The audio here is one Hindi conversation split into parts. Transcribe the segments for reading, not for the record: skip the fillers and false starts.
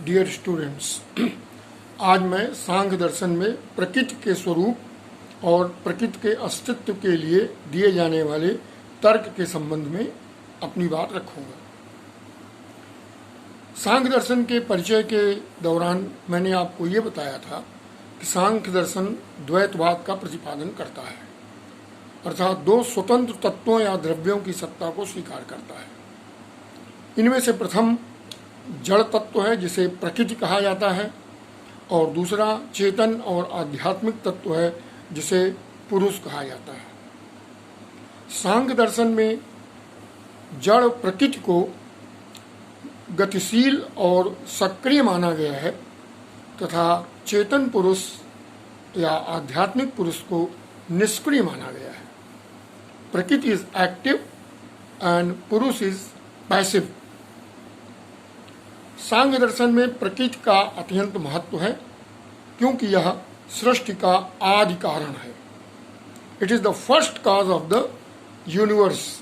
डियर स्टूडेंट्स, आज मैं सांख्य दर्शन में प्रकृति के स्वरूप और प्रकृति के अस्तित्व के लिए दिए जाने वाले तर्क के संबंध में अपनी बात रखूंगा। सांख्य दर्शन के परिचय के दौरान मैंने आपको ये बताया था कि सांख्य दर्शन द्वैतवाद का प्रतिपादन करता है, अर्थात दो स्वतंत्र तत्वों या द्रव्यों की सत्ता को स्वीकार करता है। इनमें से प्रथम जड़ तत्व है जिसे प्रकृति कहा जाता है, और दूसरा चेतन और आध्यात्मिक तत्व है जिसे पुरुष कहा जाता है। सांख्य दर्शन में जड़ प्रकृति को गतिशील और सक्रिय माना गया है तथा चेतन पुरुष या आध्यात्मिक पुरुष को निष्क्रिय माना गया है। प्रकृति इज एक्टिव एंड पुरुष इज पैसिव। सांख्य दर्शन में प्रकृति का अत्यंत महत्व है क्योंकि यह सृष्टि का आदि कारण है। It is the first cause of the universe.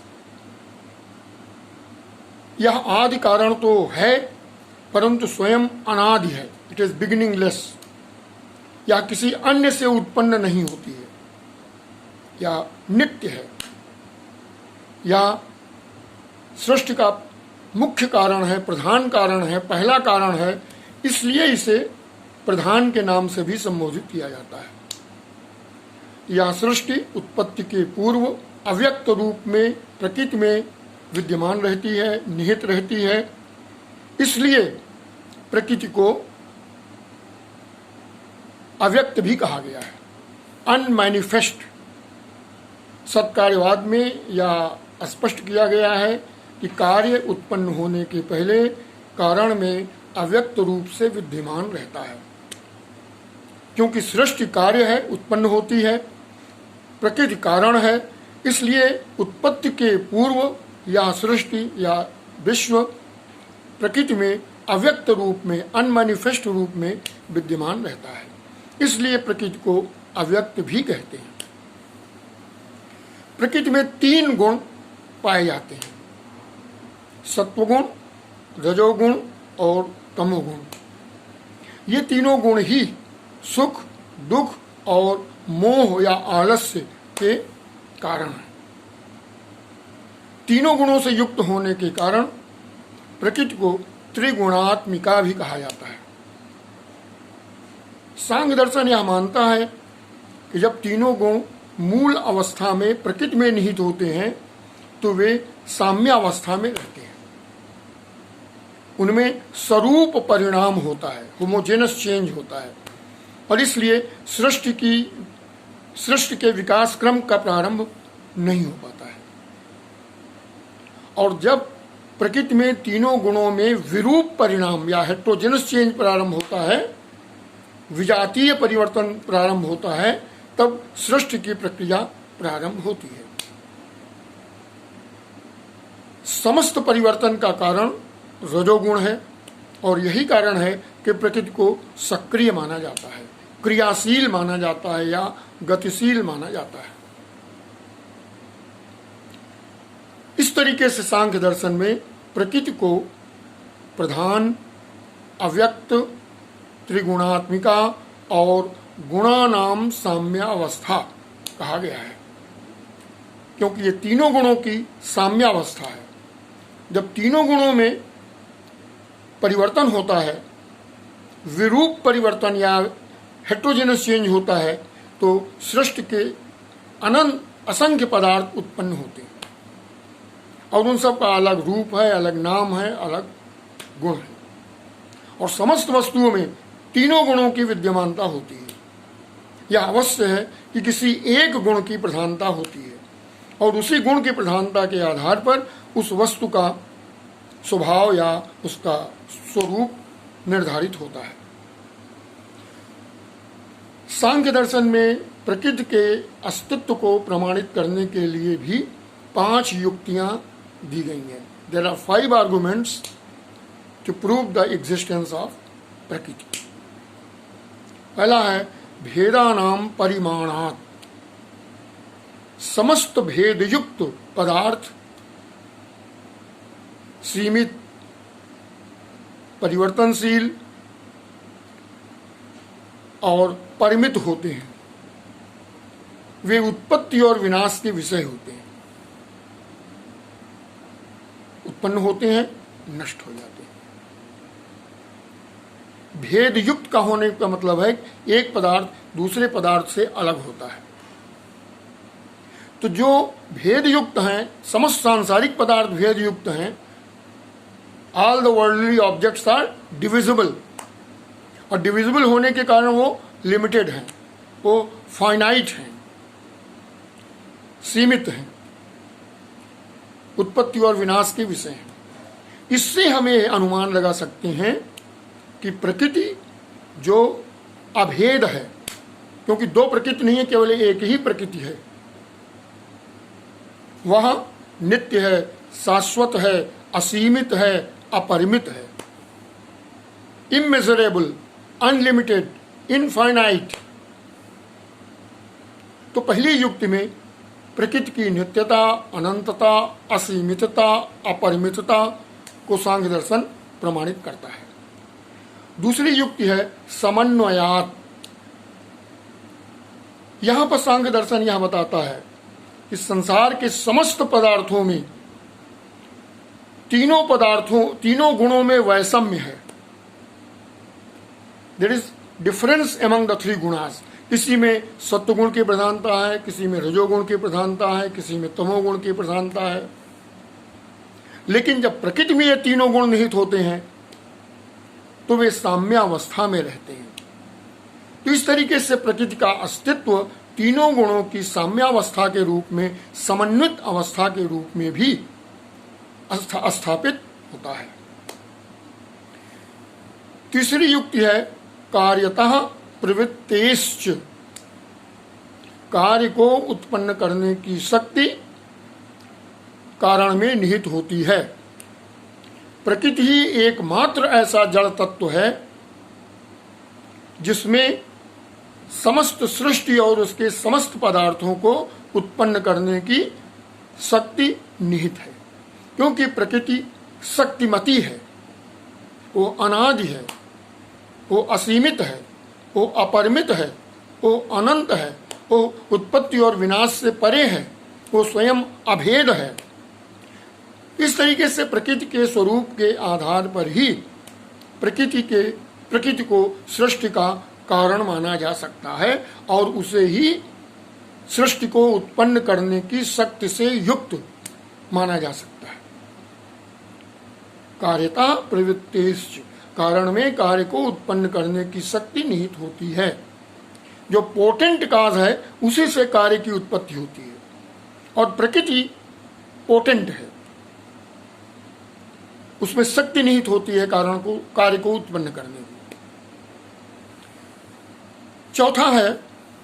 यह आदि कारण तो है परंतु स्वयं अनादि है। It is beginningless. यह किसी अन्य से उत्पन्न नहीं होती है, यह नित्य है। यह सृष्टि का मुख्य कारण है, प्रधान कारण है, पहला कारण है, इसलिए इसे प्रधान के नाम से भी संबोधित किया जाता है। यह सृष्टि उत्पत्ति के पूर्व अव्यक्त रूप में प्रकृति में विद्यमान रहती है, निहित रहती है। इसलिए प्रकृति को अव्यक्त भी कहा गया है, अनमैनिफेस्ट। सत्कार्यवाद में यह स्पष्ट किया गया है कि कार्य उत्पन्न होने के पहले कारण में अव्यक्त रूप से विद्यमान रहता है। क्योंकि सृष्टि कार्य है, उत्पन्न होती है, प्रकृति कारण है, इसलिए उत्पत्ति के पूर्व या सृष्टि या विश्व प्रकृति में अव्यक्त रूप में, अनमैनिफेस्ट रूप में विद्यमान रहता है। इसलिए प्रकृति को अव्यक्त भी कहते हैं। प्रकृति में तीन गुण पाए जाते हैं, सत्वगुण, रजोगुण और तमोगुण। ये तीनों गुण ही सुख, दुख और मोह या आलस्य के कारण हैं। तीनों गुणों से युक्त होने के कारण प्रकृति को त्रिगुणात्मिका भी कहा जाता है। सांख्य दर्शन यह मानता है कि जब तीनों गुण मूल अवस्था में प्रकृति में निहित होते हैं तो वे साम्य अवस्था में रहते हैं। उनमें स्वरूप परिणाम होता है, होमोजेनस चेंज होता है, और इसलिए सृष्टि के विकास क्रम का प्रारंभ नहीं हो पाता है। और जब प्रकृति में तीनों गुणों में विरूप परिणाम या हेट्रोजेनस चेंज प्रारंभ होता है, विजातीय परिवर्तन प्रारंभ होता है, तब सृष्टि की प्रक्रिया प्रारंभ होती है। समस्त परिवर्तन का कारण रजोगुण है, और यही कारण है कि प्रकृति को सक्रिय माना जाता है, क्रियाशील माना जाता है या गतिशील माना जाता है। इस तरीके से सांख्य दर्शन में प्रकृति को प्रधान, अव्यक्त, त्रिगुणात्मिका और गुणानाम साम्यावस्था कहा गया है, क्योंकि ये तीनों गुणों की साम्यावस्था है। जब तीनों गुणों में परिवर्तन होता है, विरूप परिवर्तन या हेट्रोजेनस चेंज होता है, तो सृष्टि के अनंत असंख्य पदार्थ उत्पन्न होते हैं, और उन सब का अलग रूप है, अलग नाम है, अलग गुण है। और समस्त वस्तुओं में तीनों गुणों की विद्यमानता होती है। यह अवश्य है कि किसी एक गुण की प्रधानता होती है, और उसी गुण की प्रधानता के आधार पर उस वस्तु का स्वभाव या उसका स्वरूप निर्धारित होता है। सांख्य दर्शन में प्रकृति के अस्तित्व को प्रमाणित करने के लिए भी 5 युक्तियां दी गई हैं। There are 5 arguments to prove the existence of Prakriti. पहला है भेदानाम परिमाणात्। समस्त भेद युक्त पदार्थ सीमित, परिवर्तनशील और परिमित होते हैं। वे उत्पत्ति और विनाश के विषय होते हैं, उत्पन्न होते हैं, नष्ट हो जाते हैं। भेद युक्त का होने का मतलब है एक पदार्थ दूसरे पदार्थ से अलग होता है। तो जो भेद युक्त हैं, समस्त सांसारिक पदार्थ भेद युक्त हैं। All the worldly objects are divisible, और डिविजिबल होने के कारण वो लिमिटेड हैं, वो फाइनाइट हैं, सीमित हैं, उत्पत्ति और विनाश के विषय हैं। इससे हमें अनुमान लगा सकते हैं कि प्रकृति जो अभेद है, क्योंकि दो प्रकृति नहीं है, केवल एक ही प्रकृति है, वह नित्य है, शाश्वत है, असीमित है, अपरिमित है, इमेजरेबल, अनलिमिटेड, इनफाइनाइट। तो पहली युक्ति में प्रकृति की नित्यता, अनंतता, असीमितता, अपरिमितता को सांख्य दर्शन प्रमाणित करता है। दूसरी युक्ति है समन्वयात। यहां पर सांख्य दर्शन यह बताता है कि संसार के समस्त पदार्थों में तीनों गुणों में वैषम्य है। There is difference among the three गुणास। किसी में सत्वगुण की प्रधानता है, किसी में रजोगुण की प्रधानता है, किसी में तमोगुण की प्रधानता है। लेकिन जब प्रकृति में ये तीनों गुण निहित होते हैं तो वे साम्यावस्था में रहते हैं। तो इस तरीके से प्रकृति का अस्तित्व तीनों गुणों की साम्यावस्था के रूप में, समन्वित अवस्था के रूप में भी स्थापित होता है। तीसरी युक्ति है कार्यतः प्रवृत्तेश्च। कार्य को उत्पन्न करने की शक्ति कारण में निहित होती है। प्रकृति ही एकमात्र ऐसा जड़ तत्व है जिसमें समस्त सृष्टि और उसके समस्त पदार्थों को उत्पन्न करने की शक्ति निहित है। क्योंकि प्रकृति शक्तिमती है, वो अनादि है, वो असीमित है, वो अपरिमित है, वो अनंत है, वो उत्पत्ति और विनाश से परे है, वो स्वयं अभेद है। इस तरीके से प्रकृति के स्वरूप के आधार पर ही प्रकृति को सृष्टि का कारण माना जा सकता है और उसे ही सृष्टि को उत्पन्न करने की शक्ति से युक्त माना जा सकता है। कार्यता प्रवृत्तिश्च, कारण में कार्य को उत्पन्न करने की शक्ति निहित होती है। जो पोटेंट काज है उसी से कार्य की उत्पत्ति होती है, और प्रकृति पोटेंट है, उसमें शक्ति निहित होती है कार्य को उत्पन्न करने की। चौथा है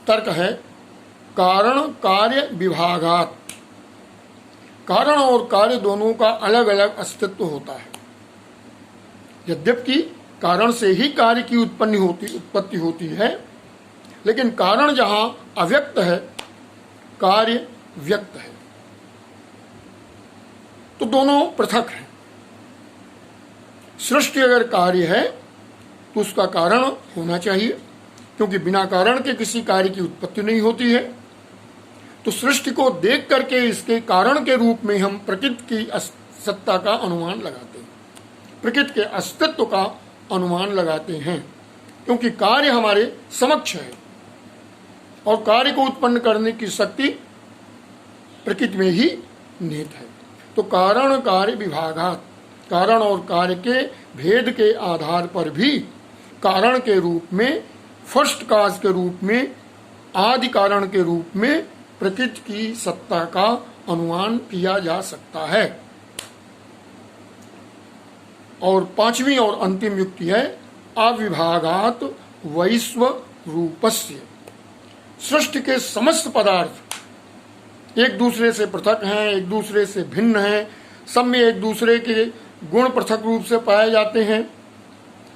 तर्क है कारण कार्य विभागात। कारण और कार्य दोनों का अलग अलग अस्तित्व होता है। यद्यपि कारण से ही कार्य की उत्पत्ति होती है, लेकिन कारण जहां अव्यक्त है, कार्य व्यक्त है, तो दोनों पृथक हैं। सृष्टि अगर कार्य है तो उसका कारण होना चाहिए, क्योंकि बिना कारण के किसी कार्य की उत्पत्ति नहीं होती है। तो सृष्टि को देख करके इसके कारण के रूप में हम प्रकृति की सत्ता का अनुमान लगाते हैं, प्रकृति के अस्तित्व का अनुमान लगाते हैं, क्योंकि कार्य हमारे समक्ष है और कार्य को उत्पन्न करने की शक्ति प्रकृति में ही निहित है। तो कारण कार्य विभागात, कारण और कार्य के भेद के आधार पर भी कारण के रूप में, फर्स्ट काज के रूप में, आदि कारण के रूप में प्रकृति की सत्ता का अनुमान किया जा सकता है। और पांचवी और अंतिम युक्ति है अविभागात वैश्व रूपस्य। सृष्टि के समस्त पदार्थ एक दूसरे से पृथक हैं, एक दूसरे से भिन्न हैं, सब में एक दूसरे के गुण पृथक रूप से पाए जाते हैं।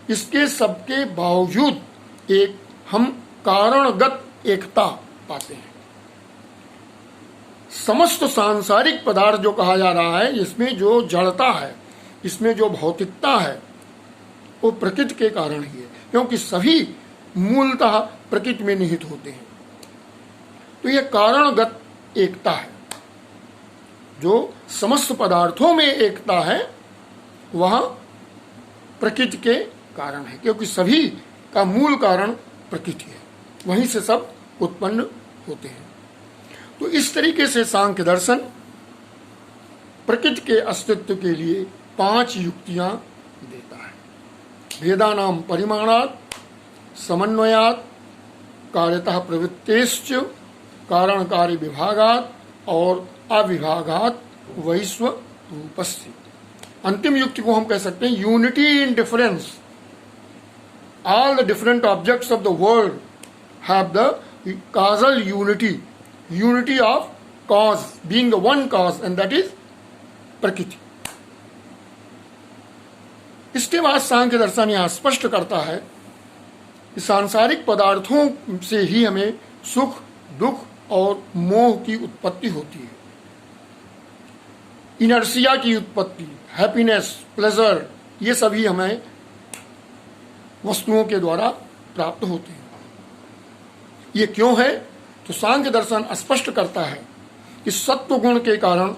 इसके सबके बावजूद एक हम कारणगत एकता पाते हैं। समस्त सांसारिक पदार्थ जो कहा जा रहा है, इसमें जो जड़ता है, इसमें जो भौतिकता है, वो प्रकृति के कारण ही है, क्योंकि सभी मूलतः प्रकृति में निहित होते हैं। तो यह कारणगत एकता है। जो समस्त पदार्थों में एकता है वह प्रकृति के कारण है, क्योंकि सभी का मूल कारण प्रकृति है, वहीं से सब उत्पन्न होते हैं। तो इस तरीके से सांख्य दर्शन प्रकृति के अस्तित्व के लिए 5 युक्तियां देता है। भेदानाम परिमाणात्, समन्वयात्, कार्यतः प्रवृत्तेश्च, कारण कार्य विभागात् और अविभागात् वैश्व रूपस्य। अंतिम युक्ति को हम कह सकते हैं unity in difference. All the different objects of the world have the causal unity of cause, being the one cause, and that is प्रकृति। इसके बाद सांख्य दर्शन यहां स्पष्ट करता है कि सांसारिक पदार्थों से ही हमें सुख, दुख और मोह की उत्पत्ति होती है। इनर्सिया की उत्पत्ति, हैप्पीनेस, प्लेजर, ये सभी हमें वस्तुओं के द्वारा प्राप्त होते हैं। ये क्यों है? तो सांख्य दर्शन स्पष्ट करता है कि सत्व गुण के कारण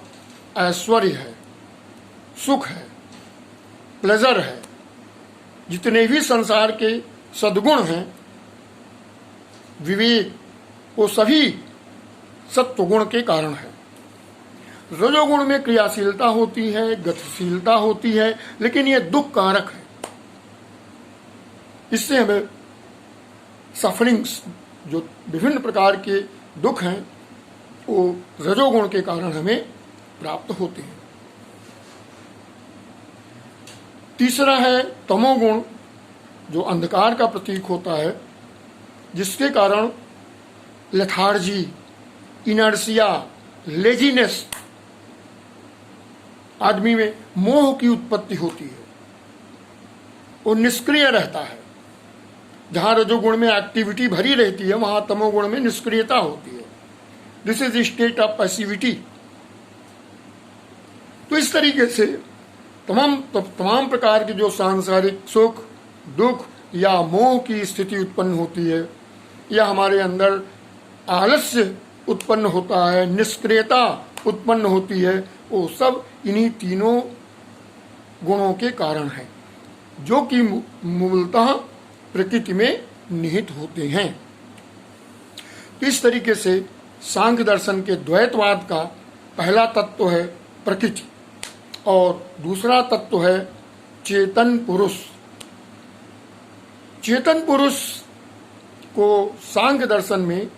ऐश्वर्य है, सुख है, प्लेजर है। जितने भी संसार के सद्गुण हैं, विवेक, वो सभी सत्व गुण के कारण है। रजोगुण में क्रियाशीलता होती है, गतिशीलता होती है, लेकिन ये दुख कारक है। इससे हमें सफरिंग्स, जो विभिन्न प्रकार के दुख हैं, वो रजोगुण के कारण हमें प्राप्त होते हैं। तीसरा है तमोगुण, जो अंधकार का प्रतीक होता है, जिसके कारण लेथार्जी, इनर्सिया, लेजीनेस, आदमी में मोह की उत्पत्ति होती है। वो निष्क्रिय रहता है। जहां रजोगुण में एक्टिविटी भरी रहती है, वहां तमोगुण में निष्क्रियता होती है। This is state of passivity. तो इस तरीके से तमाम प्रकार के जो सांसारिक सुख, दुख या मोह की स्थिति उत्पन्न होती है, या हमारे अंदर आलस्य उत्पन्न होता है, निष्क्रियता उत्पन्न होती है, वो सब इन्हीं तीनों गुणों के कारण है, जो कि मूलतः प्रकृति में निहित होते हैं। तो इस तरीके से सांख्य दर्शन के द्वैतवाद का पहला तत्व है प्रकृति और दूसरा तत्व है चेतन पुरुष। चेतन पुरुष को सांख्य दर्शन में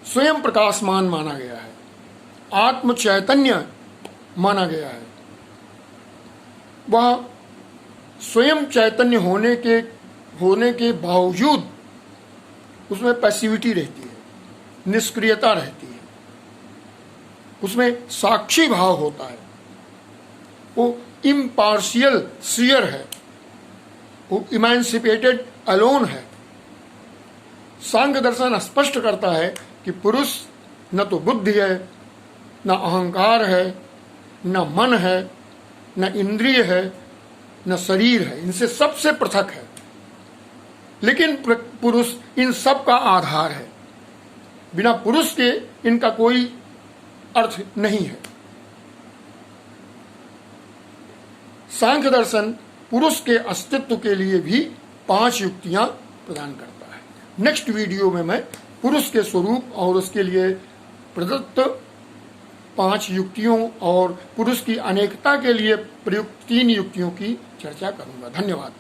स्वयं प्रकाशमान माना गया है, आत्म चैतन्य माना गया है। वह स्वयं चैतन्य होने के बावजूद उसमें पैसिविटी रहती है, निष्क्रियता रहती है, उसमें साक्षी भाव होता है, वो इम्पार्शियल सीयर है, वो इमेंसिपेटेड अलोन है। सांख्य दर्शन स्पष्ट करता है कि पुरुष न तो बुद्धि है, न अहंकार है, न मन है, न इंद्रिय है, न शरीर है, इनसे सबसे पृथक है। लेकिन पुरुष इन सब का आधार है। बिना पुरुष के इनका कोई अर्थ नहीं है। सांख्य दर्शन पुरुष के अस्तित्व के लिए भी 5 युक्तियां प्रदान करता है। नेक्स्ट वीडियो में मैं पुरुष के स्वरूप और उसके लिए प्रदत्त 5 युक्तियों और पुरुष की अनेकता के लिए प्रयुक्त 3 युक्तियों की चर्चा करूंगा। धन्यवाद।